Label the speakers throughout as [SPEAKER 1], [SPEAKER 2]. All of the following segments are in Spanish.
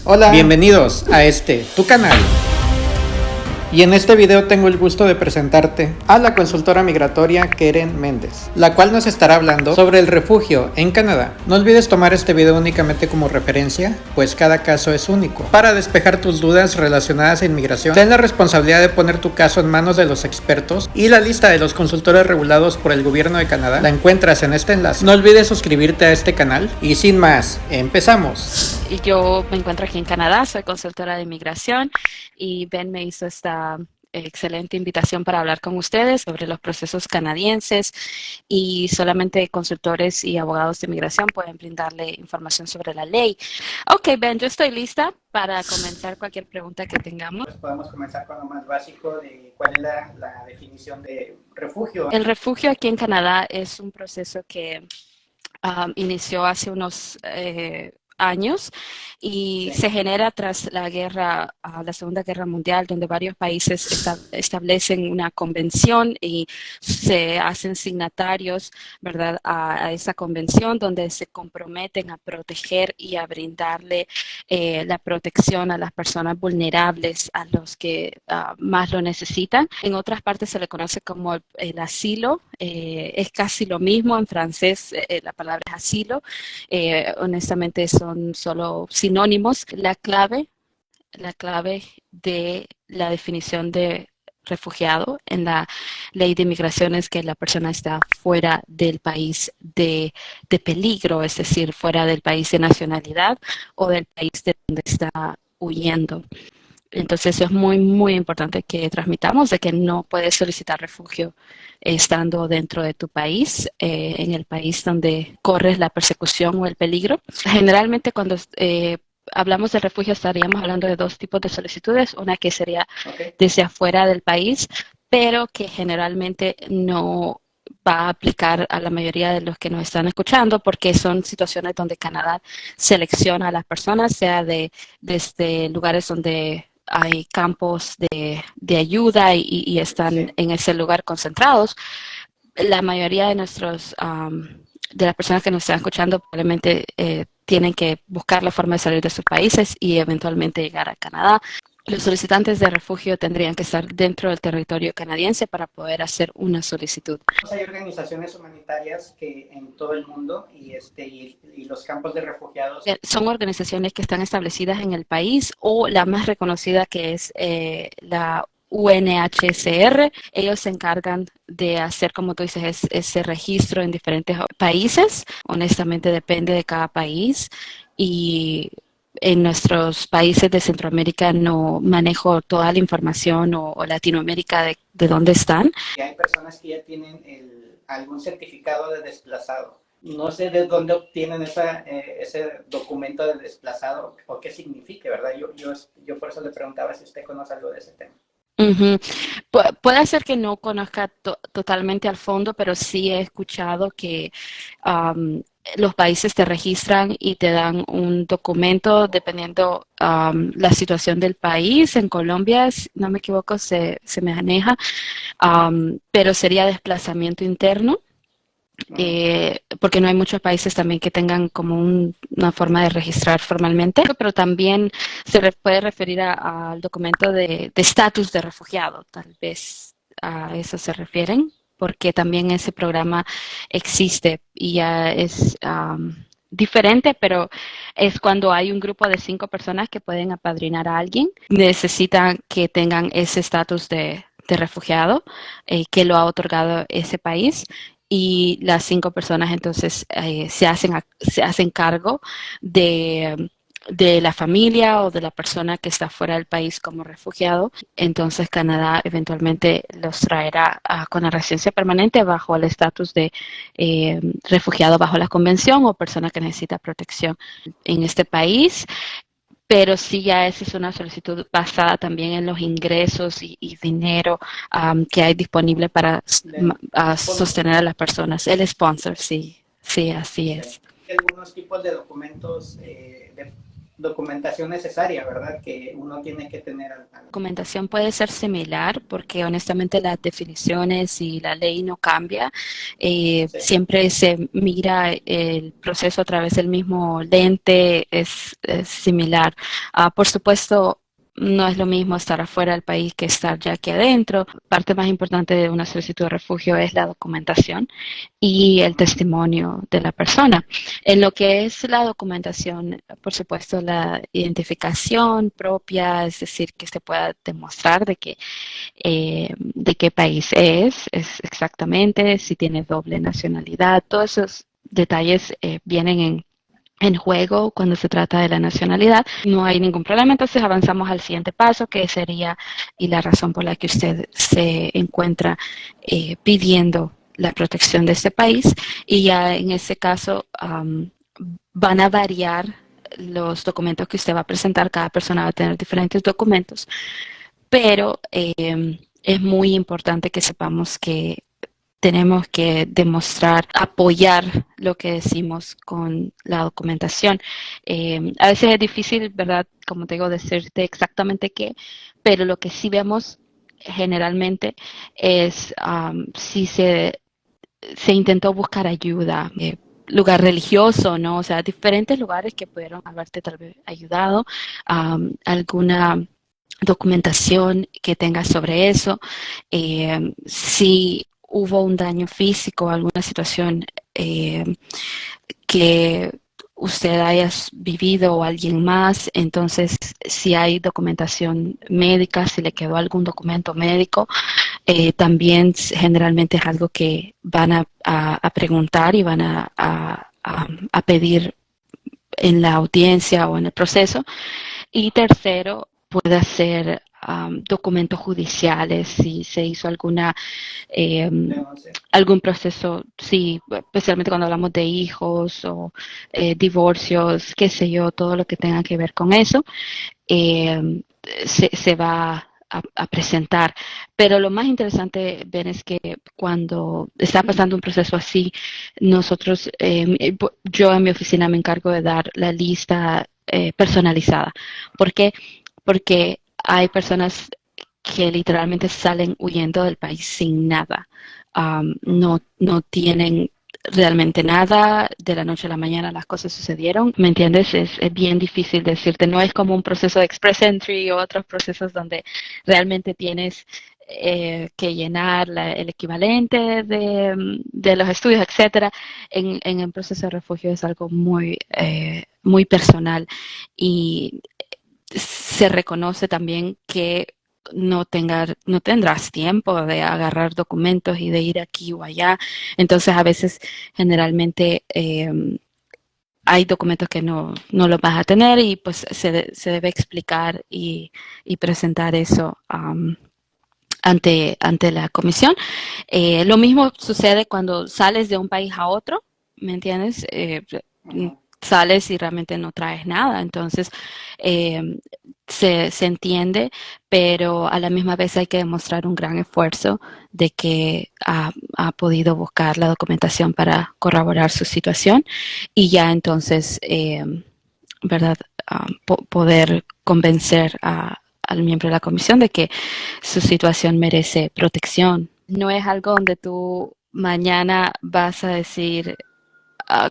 [SPEAKER 1] Hola, bienvenidos a tu canal. Y en este video tengo el gusto de presentarte a la consultora migratoria Keren Méndez, la cual nos estará hablando sobre el refugio en Canadá. No olvides tomar este video únicamente como referencia, pues cada caso es único. Para despejar tus dudas relacionadas a inmigración, ten la responsabilidad de poner tu caso en manos de los expertos, y la lista de los consultores regulados por el gobierno de Canadá la encuentras en este enlace. No olvides suscribirte a este canal y sin más, empezamos.
[SPEAKER 2] Yo me encuentro aquí en Canadá, soy consultora de inmigración y Ben me hizo esta excelente invitación para hablar con ustedes sobre los procesos canadienses, y solamente consultores y abogados de inmigración pueden brindarle información sobre la ley. Ok, Ben, yo estoy lista para comenzar cualquier pregunta que tengamos.
[SPEAKER 1] Pues podemos comenzar con lo más básico de cuál es la definición de refugio.
[SPEAKER 2] El refugio aquí en Canadá es un proceso que inició hace unos años y se genera tras la guerra, la Segunda Guerra Mundial, donde varios países establecen una convención y se hacen signatarios, ¿verdad?, a esa convención, donde se comprometen a proteger y a brindarle la protección a las personas vulnerables, a los que más lo necesitan. En otras partes se le conoce como el asilo. Es casi lo mismo en francés, la palabra es asilo. Honestamente son solo sinónimos. La clave de la definición de refugiado en la ley de inmigración es que la persona está fuera del país de peligro, es decir, fuera del país de nacionalidad o del país de donde está huyendo. Entonces eso es muy, muy importante que transmitamos, de que no puedes solicitar refugio estando dentro de tu país, en el país donde corres la persecución o el peligro. Generalmente cuando hablamos de refugio estaríamos hablando de dos tipos de solicitudes, una que sería desde afuera del país, pero que generalmente no va a aplicar a la mayoría de los que nos están escuchando, porque son situaciones donde Canadá selecciona a las personas, sea desde lugares donde hay campos de ayuda y están en ese lugar concentrados. La mayoría de de las personas que nos están escuchando probablemente tienen que buscar la forma de salir de sus países y eventualmente llegar a Canadá. Los solicitantes de refugio tendrían que estar dentro del territorio canadiense para poder hacer una solicitud.
[SPEAKER 1] Hay organizaciones humanitarias que en todo el mundo y los campos de refugiados
[SPEAKER 2] son organizaciones que están establecidas en el país, o la más reconocida, que es la UNHCR. Ellos se encargan de hacer, como tú dices, ese registro en diferentes países. Honestamente depende de cada país, y en nuestros países de Centroamérica no manejo toda la información, o Latinoamérica de dónde están.
[SPEAKER 1] Hay personas que ya tienen algún certificado de desplazado. No sé de dónde obtienen ese documento de desplazado o qué significa, ¿verdad? Yo por eso le preguntaba si usted conoce algo de ese tema.
[SPEAKER 2] Uh-huh. Puede ser que no conozca totalmente al fondo, pero sí he escuchado que los países te registran y te dan un documento dependiendo la situación del país. En Colombia, si no me equivoco, se maneja, pero sería desplazamiento interno. Porque no hay muchos países también que tengan como una forma de registrar formalmente, pero también se puede referir al documento de estatus de refugiado, tal vez a eso se refieren, porque también ese programa existe y ya es diferente, pero es cuando hay un grupo de 5 personas que pueden apadrinar a alguien. Necesitan que tengan ese estatus de refugiado que lo ha otorgado ese país, y las 5 personas entonces se hacen cargo de la familia o de la persona que está fuera del país como refugiado. Entonces Canadá eventualmente los traerá con la residencia permanente bajo el estatus de refugiado bajo la convención, o persona que necesita protección en este país. Pero sí, ya esa es una solicitud basada también en los ingresos y dinero que hay disponible para sostener a las personas. El sponsor, sí, así es.
[SPEAKER 1] Hay algunos tipos de documentos documentación necesaria, ¿verdad? Que uno tiene que tener
[SPEAKER 2] La documentación puede ser similar porque honestamente las definiciones y la ley no cambia.
[SPEAKER 1] sí.
[SPEAKER 2] Siempre se mira el proceso a través del mismo lente, es similar. Por supuesto, no es lo mismo estar afuera del país que estar ya aquí adentro. Parte más importante de una solicitud de refugio es la documentación y el testimonio de la persona. En lo que es la documentación, por supuesto, la identificación propia, es decir, que se pueda demostrar de qué país es exactamente, si tiene doble nacionalidad, todos esos detalles vienen en juego cuando se trata de la nacionalidad. No hay ningún problema, entonces avanzamos al siguiente paso, que sería y la razón por la que usted se encuentra pidiendo la protección de este país, y ya en ese caso van a variar los documentos que usted va a presentar. Cada persona va a tener diferentes documentos, pero es muy importante que sepamos que tenemos que demostrar, apoyar lo que decimos con la documentación. A veces es difícil, ¿verdad? Como te digo, decirte exactamente qué, pero lo que sí vemos generalmente es si se intentó buscar ayuda, lugar religioso, ¿no? O sea, diferentes lugares que pudieron haberte tal vez ayudado, alguna documentación que tengas sobre eso, si hubo un daño físico, alguna situación que usted haya vivido o alguien más, entonces si hay documentación médica, si le quedó algún documento médico, también generalmente es algo que van a preguntar y van a pedir en la audiencia o en el proceso. Y tercero, puede ser documentos judiciales, si se hizo eh, algún proceso, sí, especialmente cuando hablamos de hijos o divorcios, qué sé yo, todo lo que tenga que ver con eso, se va a presentar. Pero lo más interesante, Ben, es que cuando está pasando un proceso así, nosotros, yo en mi oficina me encargo de dar la lista personalizada. ¿Por qué? Porque hay personas que literalmente salen huyendo del país sin nada. No tienen realmente nada, de la noche a la mañana las cosas sucedieron, ¿me entiendes? Es bien difícil decirte, no es como un proceso de Express Entry o otros procesos donde realmente tienes que llenar el equivalente de los estudios, etcétera. En el proceso de refugio es algo muy personal, y se reconoce también que no tendrás tiempo de agarrar documentos y de ir aquí o allá. Entonces, a veces, generalmente, hay documentos que no los vas a tener, y pues se debe explicar y presentar eso ante la comisión. Lo mismo sucede cuando sales de un país a otro, ¿me entiendes? Sales y realmente no traes nada, entonces eh, se entiende, pero a la misma vez hay que demostrar un gran esfuerzo de que ha podido buscar la documentación para corroborar su situación, y ya entonces, ¿verdad? Poder convencer al miembro de la comisión de que su situación merece protección. No es algo donde tú mañana vas a decir,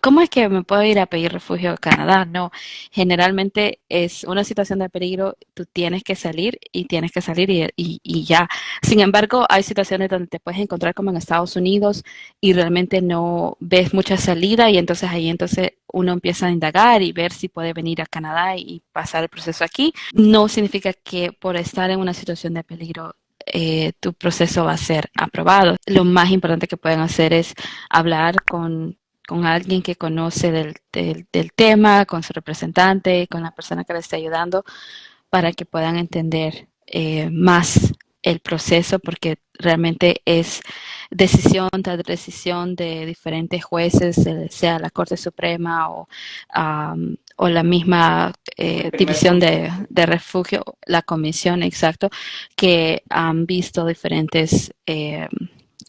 [SPEAKER 2] ¿cómo es que me puedo ir a pedir refugio a Canadá? No, generalmente es una situación de peligro, tú tienes que salir y tienes que salir y ya. Sin embargo, hay situaciones donde te puedes encontrar como en Estados Unidos y realmente no ves mucha salida, y entonces ahí entonces uno empieza a indagar y ver si puede venir a Canadá y pasar el proceso aquí. No significa que por estar en una situación de peligro tu proceso va a ser aprobado. Lo más importante que pueden hacer es hablar con alguien que conoce del tema, con su representante, con la persona que le está ayudando, para que puedan entender más el proceso, porque realmente es decisión tras decisión de diferentes jueces, sea la Corte Suprema o la misma división de refugio, la comisión, exacto, que han visto diferentes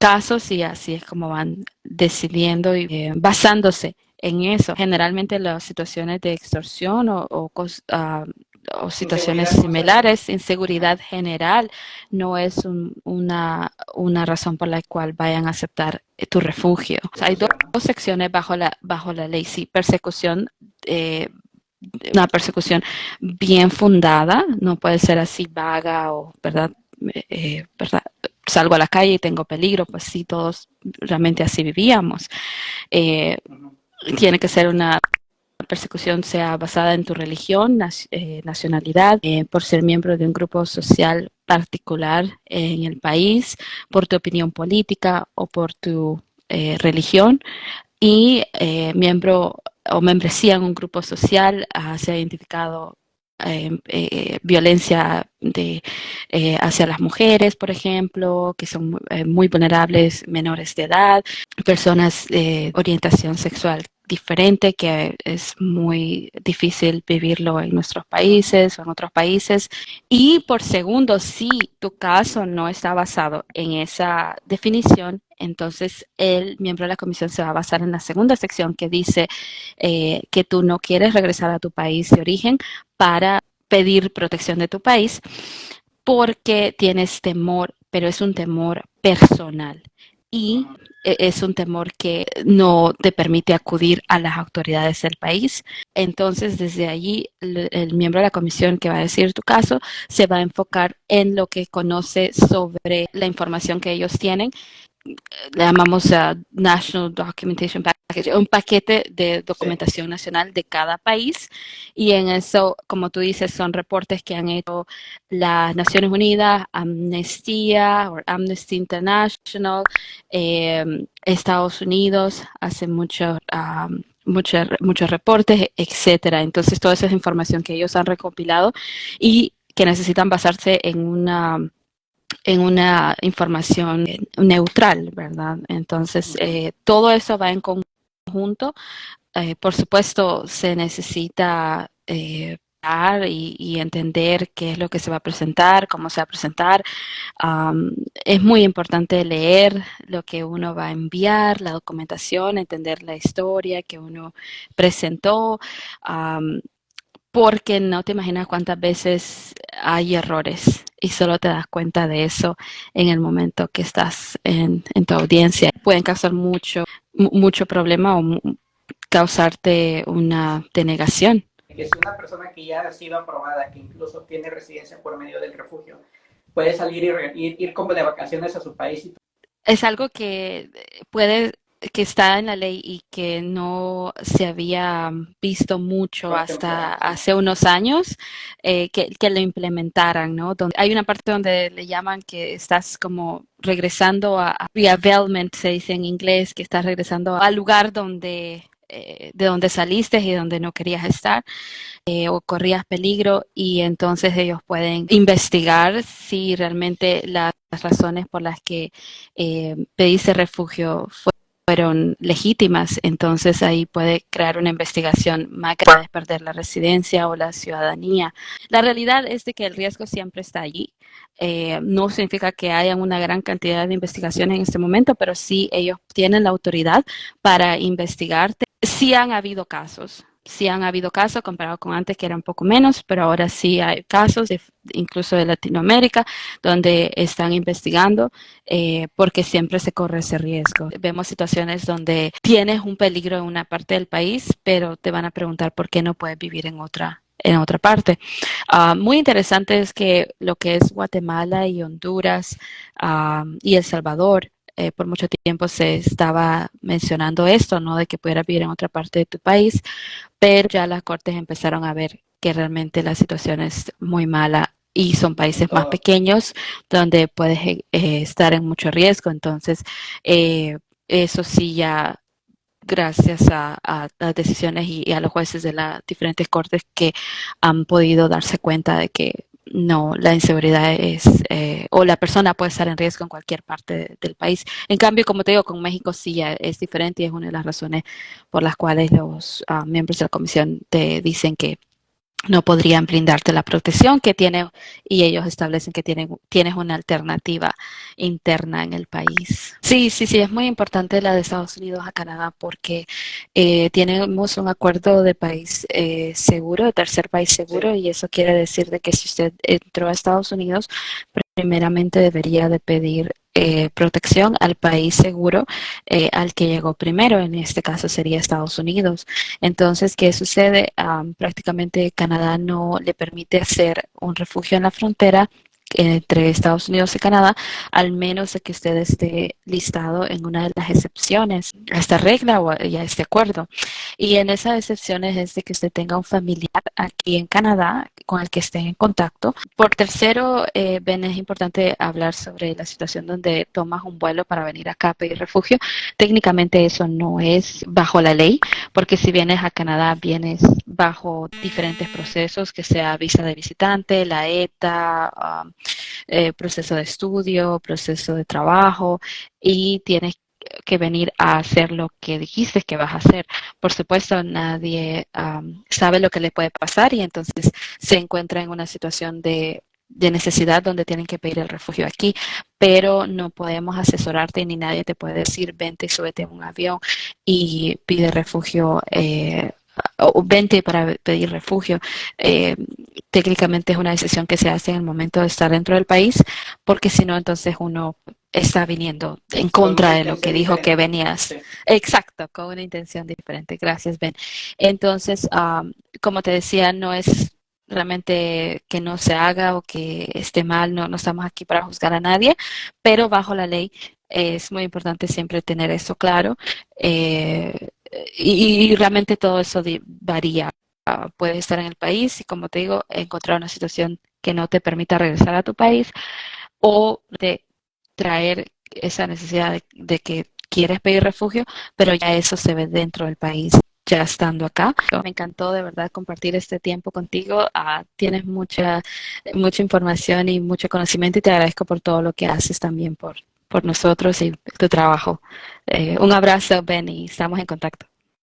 [SPEAKER 2] casos, y así es como van decidiendo y basándose en eso. Generalmente las situaciones de extorsión o situaciones similares, inseguridad general, no es una razón por la cual vayan a aceptar tu refugio. O sea, hay dos secciones bajo la ley, sí, persecución, una persecución bien fundada, no puede ser así vaga o, ¿verdad? ¿Verdad? Salgo a la calle y tengo peligro, pues sí, todos realmente así vivíamos. Eh, Tiene que ser una persecución sea basada en tu religión, nacionalidad, por ser miembro de un grupo social particular en el país, por tu opinión política o por tu religión y miembro o membresía en un grupo social se ha identificado violencia hacia las mujeres, por ejemplo, que son muy vulnerables, menores de edad, personas de orientación sexual diferente, que es muy difícil vivirlo en nuestros países o en otros países. Y por segundo, si tu caso no está basado en esa definición, entonces el miembro de la comisión se va a basar en la segunda sección que dice que tú no quieres regresar a tu país de origen para pedir protección de tu país porque tienes temor, pero es un temor personal y es un temor que no te permite acudir a las autoridades del país. Entonces, desde allí, el miembro de la comisión que va a decir tu caso se va a enfocar en lo que conoce sobre la información que ellos tienen. Le llamamos National Documentation Package, un paquete de documentación nacional de cada país. Y en eso, como tú dices, son reportes que han hecho las Naciones Unidas, Amnistía o Amnesty International, Estados Unidos hace muchos reportes, etcétera. Entonces, toda esa es información que ellos han recopilado y que necesitan basarse en una información neutral, ¿verdad? Entonces, todo eso va en conjunto. Por supuesto, se necesita y entender qué es lo que se va a presentar, cómo se va a presentar. Es muy importante leer lo que uno va a enviar, la documentación, entender la historia que uno presentó. Porque no te imaginas cuántas veces hay errores y solo te das cuenta de eso en el momento que estás en tu audiencia. Pueden causar mucho problema o causarte una denegación.
[SPEAKER 1] Que si una persona que ya ha sido aprobada, que incluso tiene residencia por medio del refugio, puede salir y ir como de vacaciones a su país.
[SPEAKER 2] Es algo que está en la ley y que no se había visto mucho hasta hace unos años que lo implementaran, ¿no? Donde hay una parte donde le llaman que estás como regresando a reavailment, se dice en inglés, que estás regresando al lugar de donde saliste y donde no querías estar o corrías peligro y entonces ellos pueden investigar si realmente las razones por las que pediste refugio fueron legítimas, entonces ahí puede crear una investigación más grave de perder la residencia o la ciudadanía. La realidad es de que el riesgo siempre está allí. No significa que haya una gran cantidad de investigaciones en este momento, pero sí ellos tienen la autoridad para investigarte. Sí han habido casos. Sí han habido casos comparado con antes que eran un poco menos, pero ahora sí hay casos, incluso de Latinoamérica, donde están investigando porque siempre se corre ese riesgo. Vemos situaciones donde tienes un peligro en una parte del país, pero te van a preguntar por qué no puedes vivir en otra parte. Muy interesante es que lo que es Guatemala y Honduras y El Salvador, por mucho tiempo se estaba mencionando esto, ¿no? De que pudieras vivir en otra parte de tu país, pero ya las cortes empezaron a ver que realmente la situación es muy mala y son países más pequeños donde puedes estar en mucho riesgo. Entonces, eso sí ya gracias a las decisiones y a los jueces de las diferentes cortes que han podido darse cuenta de que no, la inseguridad o la persona puede estar en riesgo en cualquier parte del país. En cambio, como te digo, con México sí ya es diferente y es una de las razones por las cuales los miembros de la comisión te dicen que no podrían brindarte la protección que tiene y ellos establecen que tienes una alternativa interna en el país. Sí, sí, sí, es muy importante la de Estados Unidos a Canadá porque tenemos un acuerdo de país seguro, de tercer país seguro, y eso quiere decir de que si usted entró a Estados Unidos, primeramente debería de pedir protección al país seguro al que llegó primero, en este caso sería Estados Unidos. Entonces, ¿qué sucede? Prácticamente Canadá no le permite hacer un refugio en la frontera entre Estados Unidos y Canadá, al menos de que usted esté listado en una de las excepciones a esta regla o a este acuerdo. Y en esas excepciones es de que usted tenga un familiar aquí en Canadá con el que esté en contacto. Por tercero, Ben, es importante hablar sobre la situación donde tomas un vuelo para venir acá a pedir refugio. Técnicamente eso no es bajo la ley, porque si vienes a Canadá vienes bajo diferentes procesos, que sea visa de visitante, la ETA, proceso de estudio, proceso de trabajo, y tienes que venir a hacer lo que dijiste que vas a hacer. Por supuesto, nadie sabe lo que le puede pasar y entonces se encuentra en una situación de necesidad donde tienen que pedir el refugio aquí, pero no podemos asesorarte ni nadie te puede decir vente, súbete en un avión y pide refugio. O vente para pedir refugio. Eh, Técnicamente es una decisión que se hace en el momento de estar dentro del país, porque si no, entonces uno está viniendo en contra de lo que dijo que venías. Sí. Exacto, con una intención diferente. Gracias, Ben. Entonces, como te decía, no es realmente que no se haga o que esté mal, no, no estamos aquí para juzgar a nadie, pero bajo la ley es muy importante siempre tener eso claro. Eh, y realmente todo eso varía. Puedes estar en el país y, como te digo, encontrar una situación que no te permita regresar a tu país o de traer esa necesidad de que quieres pedir refugio, pero ya eso se ve dentro del país ya estando acá. Me encantó de verdad compartir este tiempo contigo. Tienes mucha información y mucho conocimiento y te agradezco por todo lo que haces también por nosotros y tu trabajo. Un abrazo, Ben, y estamos en contacto.